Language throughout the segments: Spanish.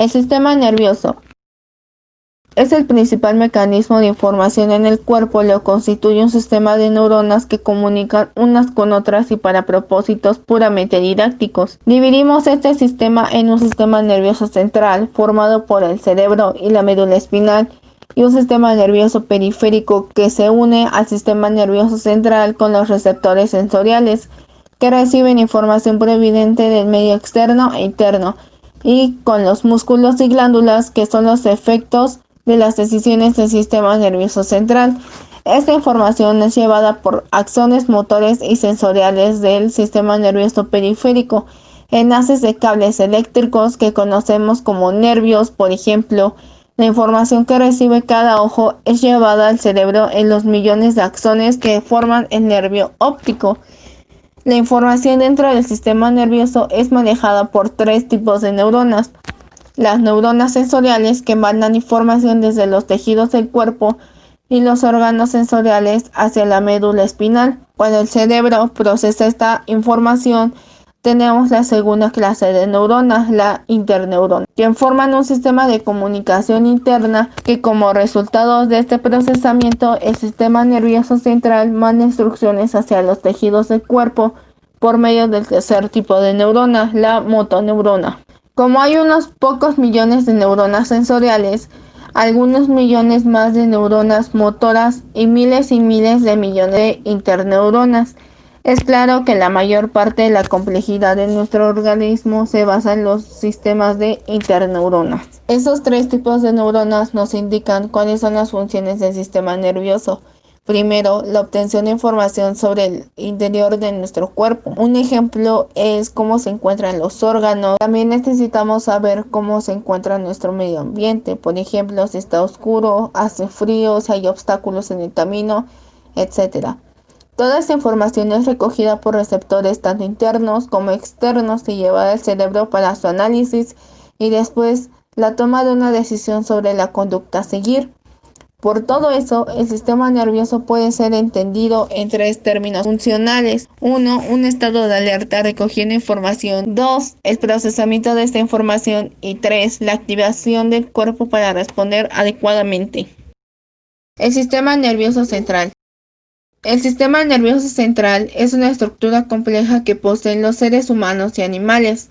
El sistema nervioso es el principal mecanismo de información en el cuerpo. Lo constituye un sistema de neuronas que comunican unas con otras y para propósitos puramente didácticos. Dividimos este sistema en un sistema nervioso central, formado por el cerebro y la médula espinal, y un sistema nervioso periférico que se une al sistema nervioso central con los receptores sensoriales, que reciben información proveniente del medio externo e interno, y con los músculos y glándulas, que son los efectos de las decisiones del sistema nervioso central. Esta información es llevada por axones motores y sensoriales del sistema nervioso periférico, enlaces de cables eléctricos que conocemos como nervios. Por ejemplo, la información que recibe cada ojo es llevada al cerebro en los millones de axones que forman el nervio óptico. La información dentro del sistema nervioso es manejada por tres tipos de neuronas. Las neuronas sensoriales, que mandan información desde los tejidos del cuerpo y los órganos sensoriales hacia la médula espinal. Cuando el cerebro procesa esta información, tenemos la segunda clase de neuronas, la interneurona, que forman un sistema de comunicación interna que, como resultado de este procesamiento, el sistema nervioso central manda instrucciones hacia los tejidos del cuerpo por medio del tercer tipo de neurona, la motoneurona. Como hay unos pocos millones de neuronas sensoriales, algunos millones más de neuronas motoras y miles de millones de interneuronas, es claro que la mayor parte de la complejidad de nuestro organismo se basa en los sistemas de interneuronas. Esos tres tipos de neuronas nos indican cuáles son las funciones del sistema nervioso. Primero, la obtención de información sobre el interior de nuestro cuerpo. Un ejemplo es cómo se encuentran los órganos. También necesitamos saber cómo se encuentra nuestro medio ambiente. Por ejemplo, si está oscuro, hace frío, si hay obstáculos en el camino, etc. Toda esta información es recogida por receptores tanto internos como externos y llevada al cerebro para su análisis y después la toma de una decisión sobre la conducta a seguir. Por todo eso, el sistema nervioso puede ser entendido en tres términos funcionales. 1. Un estado de alerta recogiendo información. 2. El procesamiento de esta información. Y 3. La activación del cuerpo para responder adecuadamente. El sistema nervioso central. El sistema nervioso central es una estructura compleja que poseen los seres humanos y animales.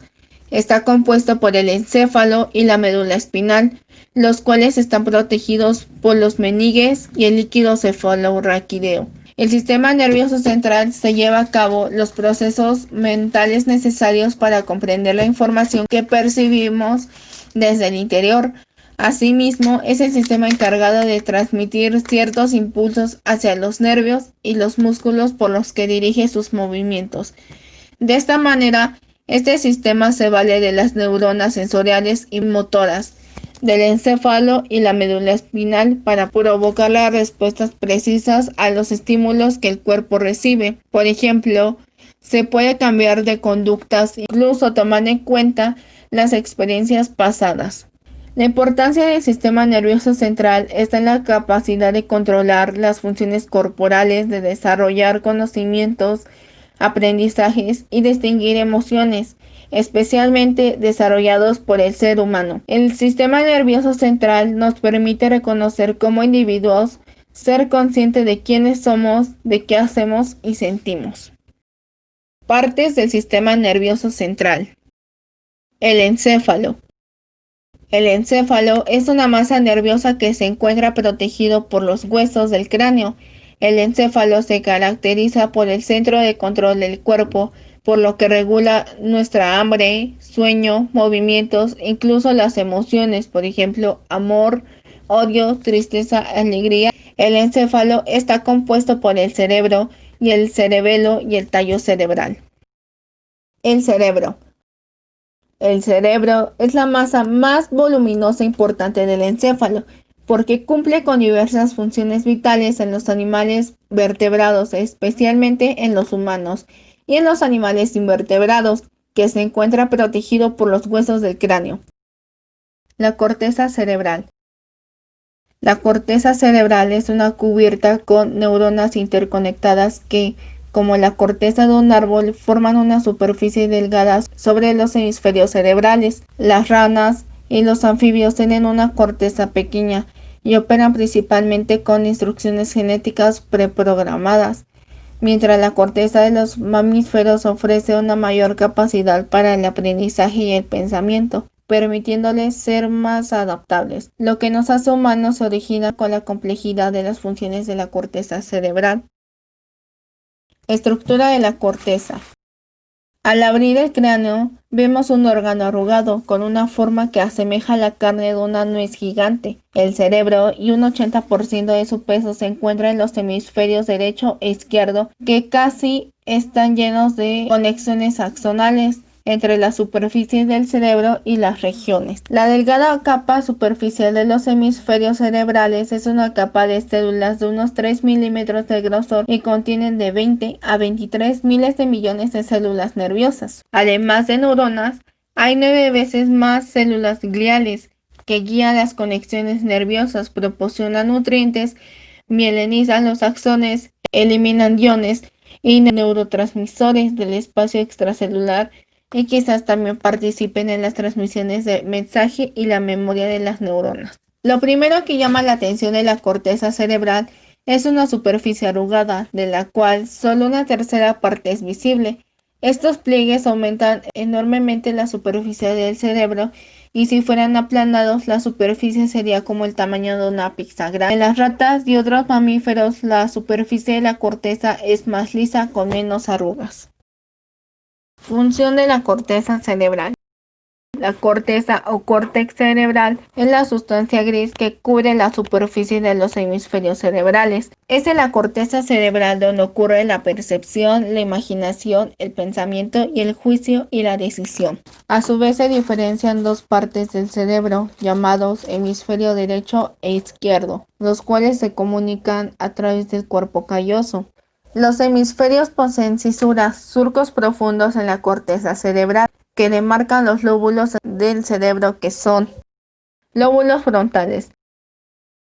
Está compuesto por el encéfalo y la médula espinal, los cuales están protegidos por los meninges y el líquido cefalorraquídeo. El sistema nervioso central se lleva a cabo los procesos mentales necesarios para comprender la información que percibimos desde el interior. Asimismo, es el sistema encargado de transmitir ciertos impulsos hacia los nervios y los músculos por los que dirige sus movimientos. De esta manera, este sistema se vale de las neuronas sensoriales y motoras, del encéfalo y la médula espinal para provocar las respuestas precisas a los estímulos que el cuerpo recibe. Por ejemplo, se puede cambiar de conductas, incluso tomando en cuenta las experiencias pasadas. La importancia del sistema nervioso central está en la capacidad de controlar las funciones corporales, de desarrollar conocimientos, aprendizajes y distinguir emociones, especialmente desarrollados por el ser humano. El sistema nervioso central nos permite reconocer como individuos, ser consciente de quiénes somos, de qué hacemos y sentimos. Partes del sistema nervioso central. El encéfalo. El encéfalo es una masa nerviosa que se encuentra protegido por los huesos del cráneo. El encéfalo se caracteriza por el centro de control del cuerpo, por lo que regula nuestra hambre, sueño, movimientos, incluso las emociones, por ejemplo, amor, odio, tristeza, alegría. El encéfalo está compuesto por el cerebro y el cerebelo y el tallo cerebral. El cerebro. El cerebro es la masa más voluminosa e importante del encéfalo, porque cumple con diversas funciones vitales en los animales vertebrados, especialmente en los humanos, y en los animales invertebrados, que se encuentra protegido por los huesos del cráneo. La corteza cerebral. La corteza cerebral es una cubierta con neuronas interconectadas que, como la corteza de un árbol, forman una superficie delgada sobre los hemisferios cerebrales. Las ranas y los anfibios tienen una corteza pequeña y operan principalmente con instrucciones genéticas preprogramadas, mientras la corteza de los mamíferos ofrece una mayor capacidad para el aprendizaje y el pensamiento, permitiéndoles ser más adaptables. Lo que nos hace humanos se origina con la complejidad de las funciones de la corteza cerebral. Estructura de la corteza. Al abrir el cráneo, vemos un órgano arrugado con una forma que asemeja la carne de una nuez gigante. El cerebro y un 80% de su peso se encuentra en los hemisferios derecho e izquierdo, que casi están llenos de conexiones axonales entre la superficie del cerebro y las regiones. La delgada capa superficial de los hemisferios cerebrales es una capa de células de unos 3 milímetros de grosor y contienen de 20 a 23 miles de millones de células nerviosas. Además de neuronas, hay 9 veces más células gliales que guían las conexiones nerviosas, proporcionan nutrientes, mielinizan los axones, eliminan iones y neurotransmisores del espacio extracelular y quizás también participen en las transmisiones de mensaje y la memoria de las neuronas. Lo primero que llama la atención de la corteza cerebral es una superficie arrugada, de la cual solo una tercera parte es visible. Estos pliegues aumentan enormemente la superficie del cerebro y si fueran aplanados, la superficie sería como el tamaño de una pizza grande. En las ratas y otros mamíferos, la superficie de la corteza es más lisa con menos arrugas. Función de la corteza cerebral. La corteza o córtex cerebral es la sustancia gris que cubre la superficie de los hemisferios cerebrales. Es en la corteza cerebral donde ocurre la percepción, la imaginación, el pensamiento y el juicio y la decisión. A su vez se diferencian dos partes del cerebro llamados hemisferio derecho e izquierdo, los cuales se comunican a través del cuerpo calloso. Los hemisferios poseen cisuras, surcos profundos en la corteza cerebral que demarcan los lóbulos del cerebro que son lóbulos frontales.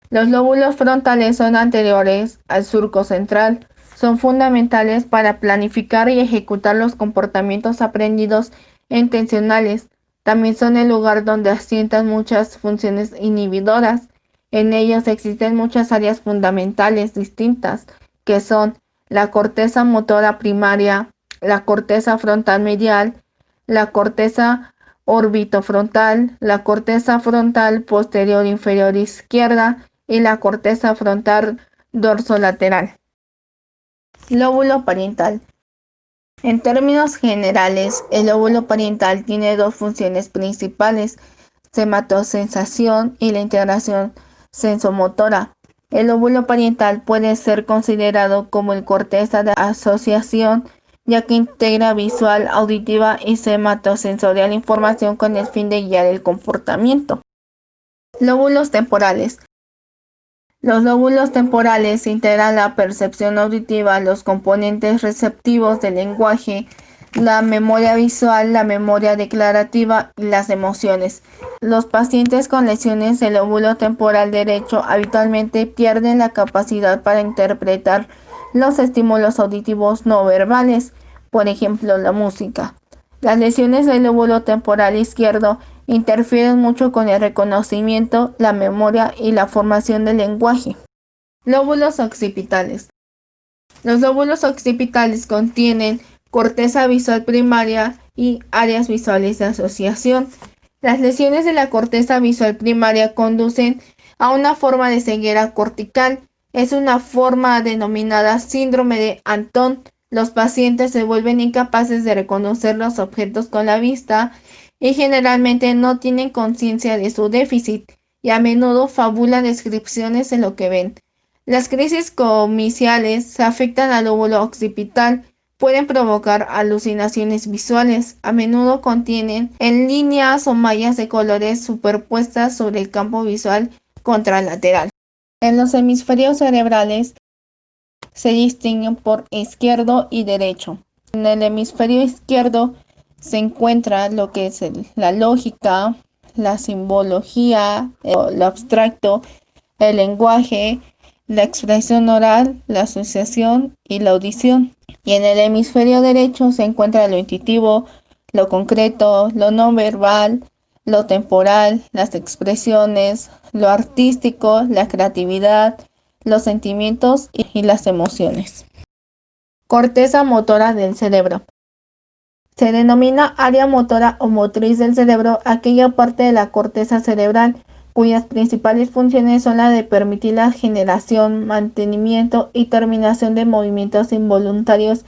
Los lóbulos frontales son anteriores al surco central. Son fundamentales para planificar y ejecutar los comportamientos aprendidos e intencionales. También son el lugar donde asientan muchas funciones inhibidoras. En ellos existen muchas áreas fundamentales distintas, que son la corteza motora primaria, la corteza frontal medial, la corteza orbitofrontal, la corteza frontal posterior inferior izquierda y la corteza frontal dorsolateral. Lóbulo parietal. En términos generales, el lóbulo parietal tiene dos funciones principales: sematosensación y la integración sensomotora. El lóbulo parietal puede ser considerado como el corteza de asociación, ya que integra visual, auditiva y sematosensorial información con el fin de guiar el comportamiento. Lóbulos temporales. Los lóbulos temporales integran la percepción auditiva, los componentes receptivos del lenguaje, la memoria visual, la memoria declarativa y las emociones. Los pacientes con lesiones del lóbulo temporal derecho habitualmente pierden la capacidad para interpretar los estímulos auditivos no verbales, por ejemplo, la música. Las lesiones del lóbulo temporal izquierdo interfieren mucho con el reconocimiento, la memoria y la formación del lenguaje. Lóbulos occipitales. Los lóbulos occipitales contienen corteza visual primaria y áreas visuales de asociación. Las lesiones de la corteza visual primaria conducen a una forma de ceguera cortical. Es una forma denominada síndrome de Anton. Los pacientes se vuelven incapaces de reconocer los objetos con la vista y generalmente no tienen conciencia de su déficit y a menudo fabulan descripciones de lo que ven. Las crisis comiciales afectan al lóbulo occipital. Pueden provocar alucinaciones visuales. A menudo contienen en líneas o mallas de colores superpuestas sobre el campo visual contralateral. En los hemisferios cerebrales se distinguen por izquierdo y derecho. En el hemisferio izquierdo se encuentra lo que es la lógica, la simbología, lo abstracto, el lenguaje, la expresión oral, la asociación y la audición. Y en el hemisferio derecho se encuentra lo intuitivo, lo concreto, lo no verbal, lo temporal, las expresiones, lo artístico, la creatividad, los sentimientos y las emociones. Corteza motora del cerebro. Se denomina área motora o motriz del cerebro aquella parte de la corteza cerebral cuyas principales funciones son la de permitir la generación, mantenimiento y terminación de movimientos involuntarios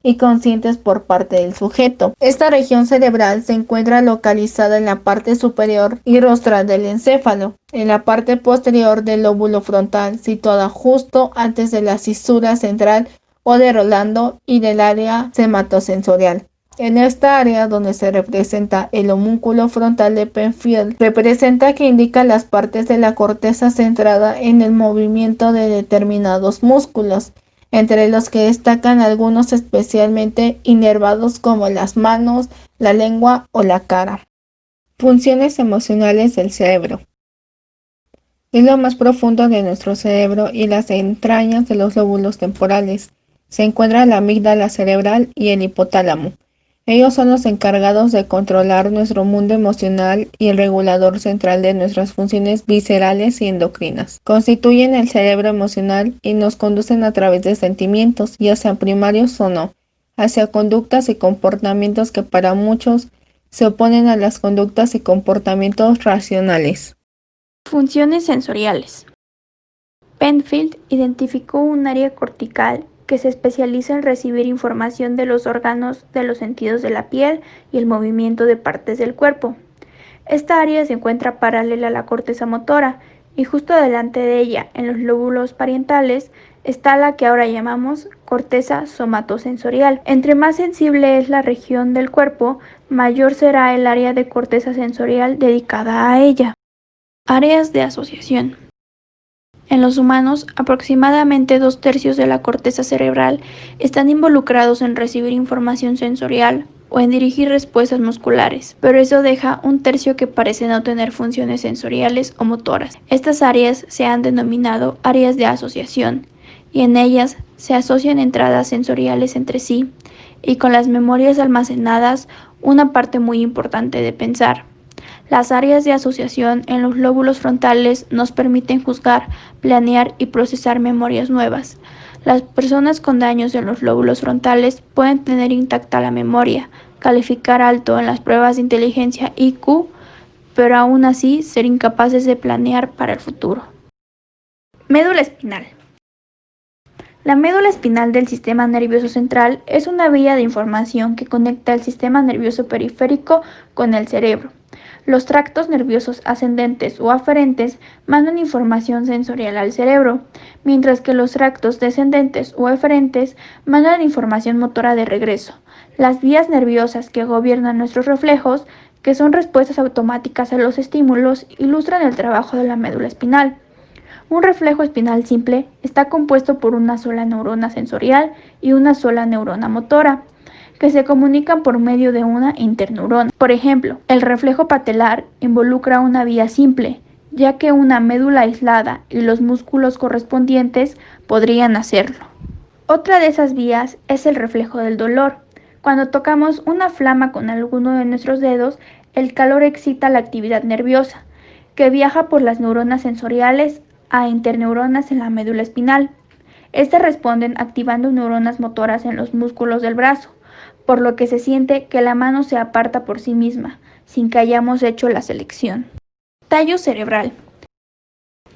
y conscientes por parte del sujeto. Esta región cerebral se encuentra localizada en la parte superior y rostral del encéfalo, en la parte posterior del lóbulo frontal, situada justo antes de la cisura central o de Rolando y del área sematosensorial. En esta área donde se representa el homúnculo frontal de Penfield, representa que indica las partes de la corteza centrada en el movimiento de determinados músculos, entre los que destacan algunos especialmente inervados como las manos, la lengua o la cara. Funciones emocionales del cerebro. Es lo más profundo de nuestro cerebro y las entrañas de los lóbulos temporales. Se encuentra la amígdala cerebral y el hipotálamo. Ellos son los encargados de controlar nuestro mundo emocional y el regulador central de nuestras funciones viscerales y endocrinas. Constituyen el cerebro emocional y nos conducen a través de sentimientos, ya sean primarios o no, hacia conductas y comportamientos que para muchos se oponen a las conductas y comportamientos racionales. Funciones sensoriales. Penfield identificó un área cortical que se especializa en recibir información de los órganos de los sentidos de la piel y el movimiento de partes del cuerpo. Esta área se encuentra paralela a la corteza motora y justo delante de ella, en los lóbulos parietales, está la que ahora llamamos corteza somatosensorial. Entre más sensible es la región del cuerpo, mayor será el área de corteza sensorial dedicada a ella. Áreas de asociación. En los humanos, aproximadamente 2/3 de la corteza cerebral están involucrados en recibir información sensorial o en dirigir respuestas musculares, pero eso deja 1/3 que parece no tener funciones sensoriales o motoras. Estas áreas se han denominado áreas de asociación, y en ellas se asocian entradas sensoriales entre sí, y con las memorias almacenadas una parte muy importante de pensar. Las áreas de asociación en los lóbulos frontales nos permiten juzgar, planear y procesar memorias nuevas. Las personas con daños en los lóbulos frontales pueden tener intacta la memoria, calificar alto en las pruebas de inteligencia IQ, pero aún así ser incapaces de planear para el futuro. Médula espinal. La médula espinal del sistema nervioso central es una vía de información que conecta el sistema nervioso periférico con el cerebro. Los tractos nerviosos ascendentes o aferentes mandan información sensorial al cerebro, mientras que los tractos descendentes o eferentes mandan información motora de regreso. Las vías nerviosas que gobiernan nuestros reflejos, que son respuestas automáticas a los estímulos, ilustran el trabajo de la médula espinal. Un reflejo espinal simple está compuesto por una sola neurona sensorial y una sola neurona motora, que se comunican por medio de una interneurona. Por ejemplo, el reflejo patelar involucra una vía simple, ya que una médula aislada y los músculos correspondientes podrían hacerlo. Otra de esas vías es el reflejo del dolor. Cuando tocamos una flama con alguno de nuestros dedos, el calor excita la actividad nerviosa, que viaja por las neuronas sensoriales a interneuronas en la médula espinal. Estas responden activando neuronas motoras en los músculos del brazo, por lo que se siente que la mano se aparta por sí misma, sin que hayamos hecho la selección. Tallo cerebral.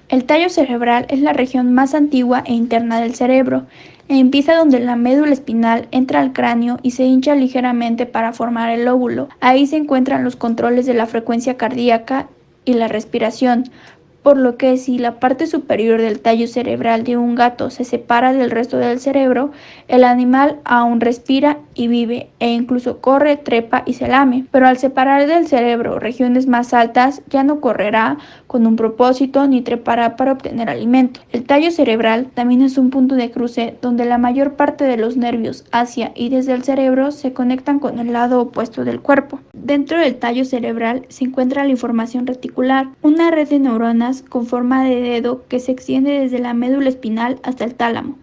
El tallo cerebral es la región más antigua e interna del cerebro. Empieza donde la médula espinal entra al cráneo y se hincha ligeramente para formar el lóbulo. Ahí se encuentran los controles de la frecuencia cardíaca y la respiración, por lo que si la parte superior del tallo cerebral de un gato se separa del resto del cerebro, el animal aún respira y vive, e incluso corre, trepa y se lame. Pero al separar del cerebro regiones más altas, ya no correrá con un propósito ni trepará para obtener alimento. El tallo cerebral también es un punto de cruce donde la mayor parte de los nervios hacia y desde el cerebro se conectan con el lado opuesto del cuerpo. Dentro del tallo cerebral se encuentra la información reticular, una red de neuronas con forma de dedo que se extiende desde la médula espinal hasta el tálamo.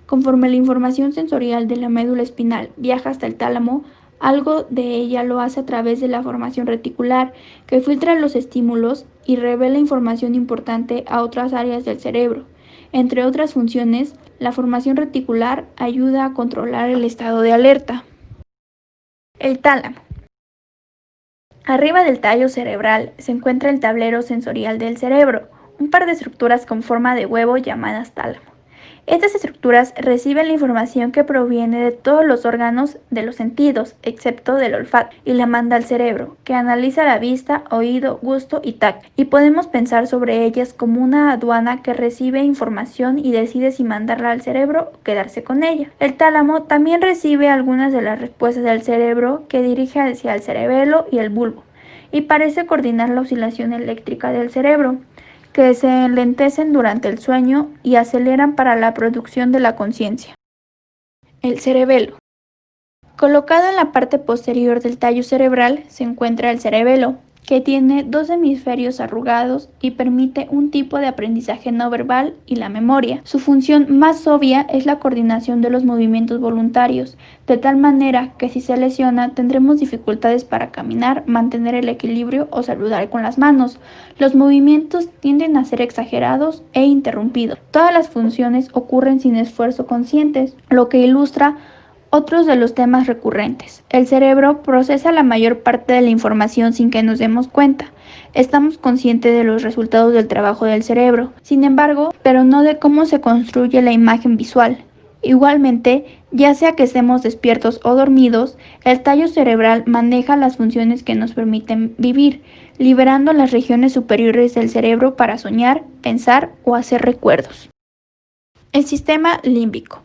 Conforme la información sensorial de la médula espinal viaja hasta el tálamo, Algo de ella lo hace a través de la formación reticular, que filtra los estímulos y revela información importante a otras áreas del cerebro. Entre otras funciones, la formación reticular ayuda a controlar el estado de alerta. El tálamo. Arriba del tallo cerebral se encuentra el tablero sensorial del cerebro, un par de estructuras con forma de huevo llamadas tálamo. Estas estructuras reciben la información que proviene de todos los órganos de los sentidos, excepto del olfato, y la manda al cerebro, que analiza la vista, oído, gusto y tacto. Y podemos pensar sobre ellas como una aduana que recibe información y decide si mandarla al cerebro o quedarse con ella. El tálamo también recibe algunas de las respuestas del cerebro que dirige hacia el cerebelo y el bulbo, y parece coordinar la oscilación eléctrica del cerebro, que se enlentecen durante el sueño y aceleran para la producción de la conciencia. El cerebelo. Colocado en la parte posterior del tallo cerebral se encuentra el cerebelo, que tiene dos hemisferios arrugados y permite un tipo de aprendizaje no verbal y la memoria. Su función más obvia es la coordinación de los movimientos voluntarios, de tal manera que si se lesiona tendremos dificultades para caminar, mantener el equilibrio o saludar con las manos. Los movimientos tienden a ser exagerados e interrumpidos. Todas las funciones ocurren sin esfuerzo conscientes, lo que ilustra otros de los temas recurrentes. El cerebro procesa la mayor parte de la información sin que nos demos cuenta. Estamos conscientes de los resultados del trabajo del cerebro, sin embargo, pero no de cómo se construye la imagen visual. Igualmente, ya sea que estemos despiertos o dormidos, el tallo cerebral maneja las funciones que nos permiten vivir, liberando las regiones superiores del cerebro para soñar, pensar o hacer recuerdos. El sistema límbico.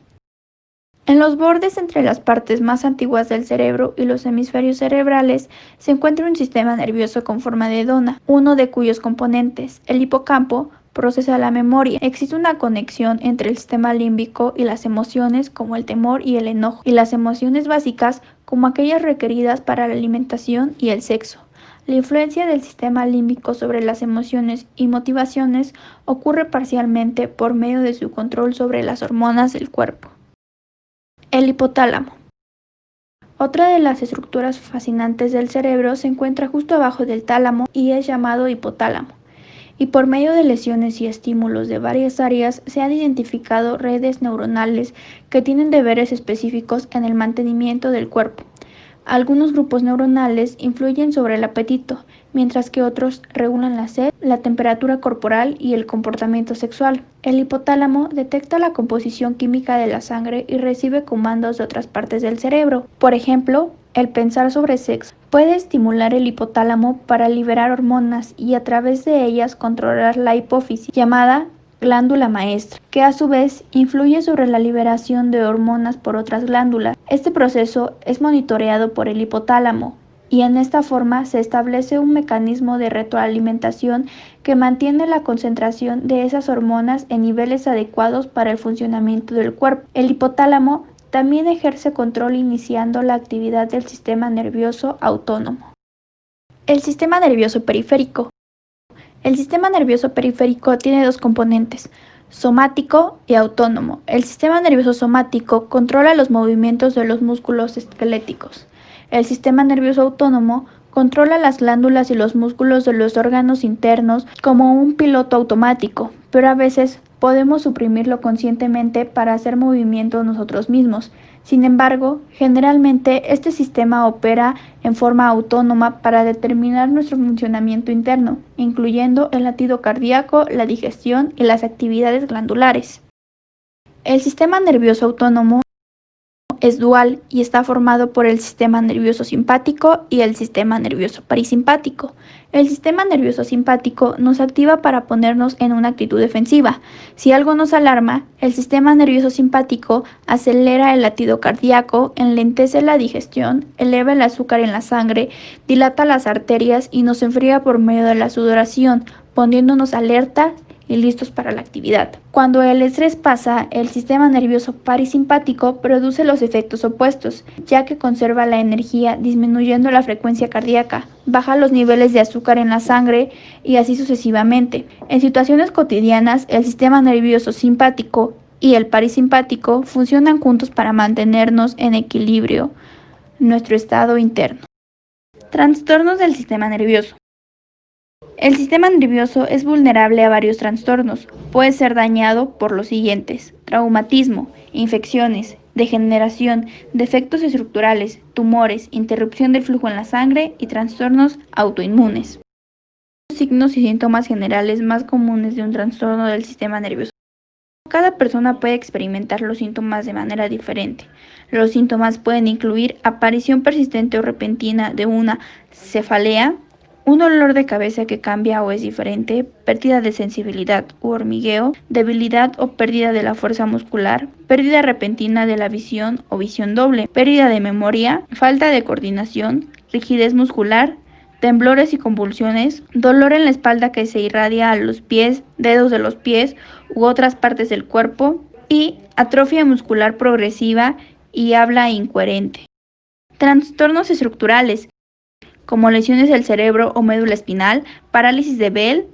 En los bordes entre las partes más antiguas del cerebro y los hemisferios cerebrales se encuentra un sistema nervioso con forma de dona, uno de cuyos componentes, el hipocampo, procesa la memoria. Existe una conexión entre el sistema límbico y las emociones como el temor y el enojo, y las emociones básicas como aquellas requeridas para la alimentación y el sexo. La influencia del sistema límbico sobre las emociones y motivaciones ocurre parcialmente por medio de su control sobre las hormonas del cuerpo. El hipotálamo. Otra de las estructuras fascinantes del cerebro se encuentra justo abajo del tálamo y es llamado hipotálamo. Y por medio de lesiones y estímulos de varias áreas se han identificado redes neuronales que tienen deberes específicos en el mantenimiento del cuerpo. Algunos grupos neuronales influyen sobre el apetito, mientras que otros regulan la sed, la temperatura corporal y el comportamiento sexual. El hipotálamo detecta la composición química de la sangre y recibe comandos de otras partes del cerebro. Por ejemplo, el pensar sobre sexo puede estimular el hipotálamo para liberar hormonas y a través de ellas controlar la hipófisis, llamada glándula maestra, que a su vez influye sobre la liberación de hormonas por otras glándulas. Este proceso es monitoreado por el hipotálamo y en esta forma se establece un mecanismo de retroalimentación que mantiene la concentración de esas hormonas en niveles adecuados para el funcionamiento del cuerpo. El hipotálamo también ejerce control iniciando la actividad del sistema nervioso autónomo. El sistema nervioso periférico. El sistema nervioso periférico tiene dos componentes, somático y autónomo. El sistema nervioso somático controla los movimientos de los músculos esqueléticos. El sistema nervioso autónomo controla las glándulas y los músculos de los órganos internos como un piloto automático, pero a veces podemos suprimirlo conscientemente para hacer movimientos nosotros mismos. Sin embargo, generalmente este sistema opera en forma autónoma para determinar nuestro funcionamiento interno, incluyendo el latido cardíaco, la digestión y las actividades glandulares. El sistema nervioso autónomo es dual y está formado por el sistema nervioso simpático y el sistema nervioso parasimpático. El sistema nervioso simpático nos activa para ponernos en una actitud defensiva. Si algo nos alarma, el sistema nervioso simpático acelera el latido cardíaco, enlentece la digestión, eleva el azúcar en la sangre, dilata las arterias y nos enfría por medio de la sudoración, poniéndonos alerta y listos para la actividad. Cuando el estrés pasa, el sistema nervioso parasimpático produce los efectos opuestos, ya que conserva la energía disminuyendo la frecuencia cardíaca, baja los niveles de azúcar en la sangre y así sucesivamente. En situaciones cotidianas, el sistema nervioso simpático y el parasimpático funcionan juntos para mantenernos en equilibrio, nuestro estado interno. Trastornos del sistema nervioso. El sistema nervioso es vulnerable a varios trastornos. Puede ser dañado por los siguientes: traumatismo, infecciones, degeneración, defectos estructurales, tumores, interrupción del flujo en la sangre y trastornos autoinmunes. Los signos y síntomas generales más comunes de un trastorno del sistema nervioso. Cada persona puede experimentar los síntomas de manera diferente. Los síntomas pueden incluir aparición persistente o repentina de una cefalea, un dolor de cabeza que cambia o es diferente, pérdida de sensibilidad u hormigueo, debilidad o pérdida de la fuerza muscular, pérdida repentina de la visión o visión doble, pérdida de memoria, falta de coordinación, rigidez muscular, temblores y convulsiones, dolor en la espalda que se irradia a los pies, dedos de los pies u otras partes del cuerpo, y atrofia muscular progresiva y habla incoherente. Trastornos estructurales, como lesiones del cerebro o médula espinal, parálisis de Bell,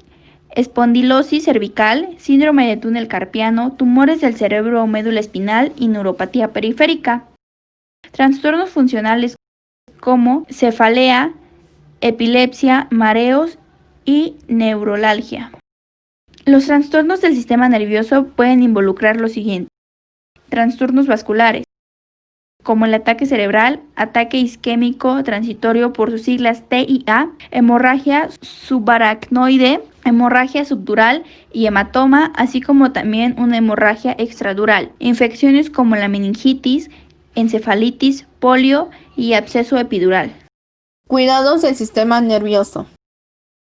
espondilosis cervical, síndrome de túnel carpiano, tumores del cerebro o médula espinal y neuropatía periférica. Trastornos funcionales como cefalea, epilepsia, mareos y neuralgia. Los trastornos del sistema nervioso pueden involucrar lo siguiente: trastornos vasculares, como el ataque cerebral, ataque isquémico transitorio por sus siglas TIA, hemorragia subaracnoide, hemorragia subdural y hematoma, así como también una hemorragia extradural. Infecciones como la meningitis, encefalitis, polio y absceso epidural. Cuidados del sistema nervioso.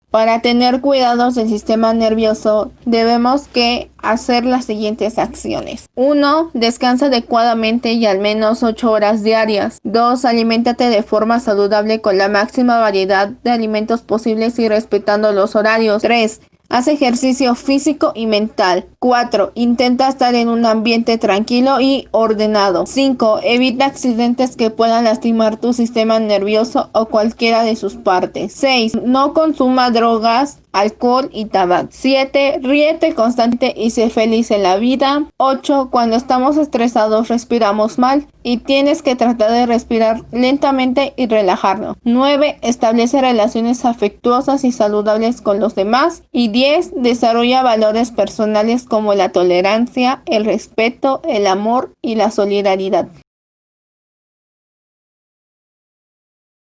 Para tener cuidados del sistema nervioso debemos hacer las siguientes acciones. 1. Descansa adecuadamente y al menos 8 horas diarias. 2. Aliméntate de forma saludable con la máxima variedad de alimentos posibles y respetando los horarios. 3. Haz ejercicio físico y mental. 4. Intenta estar en un ambiente tranquilo y ordenado. 5. Evita accidentes que puedan lastimar tu sistema nervioso o cualquiera de sus partes. 6. No consuma drogas, alcohol y tabaco. 7. Ríete constante y sé feliz en la vida. 8. Cuando estamos estresados respiramos mal y tienes que tratar de respirar lentamente y relajarnos. 9. Establece relaciones afectuosas y saludables con los demás. Y 10. Desarrolla valores personales como la tolerancia, el respeto, el amor y la solidaridad.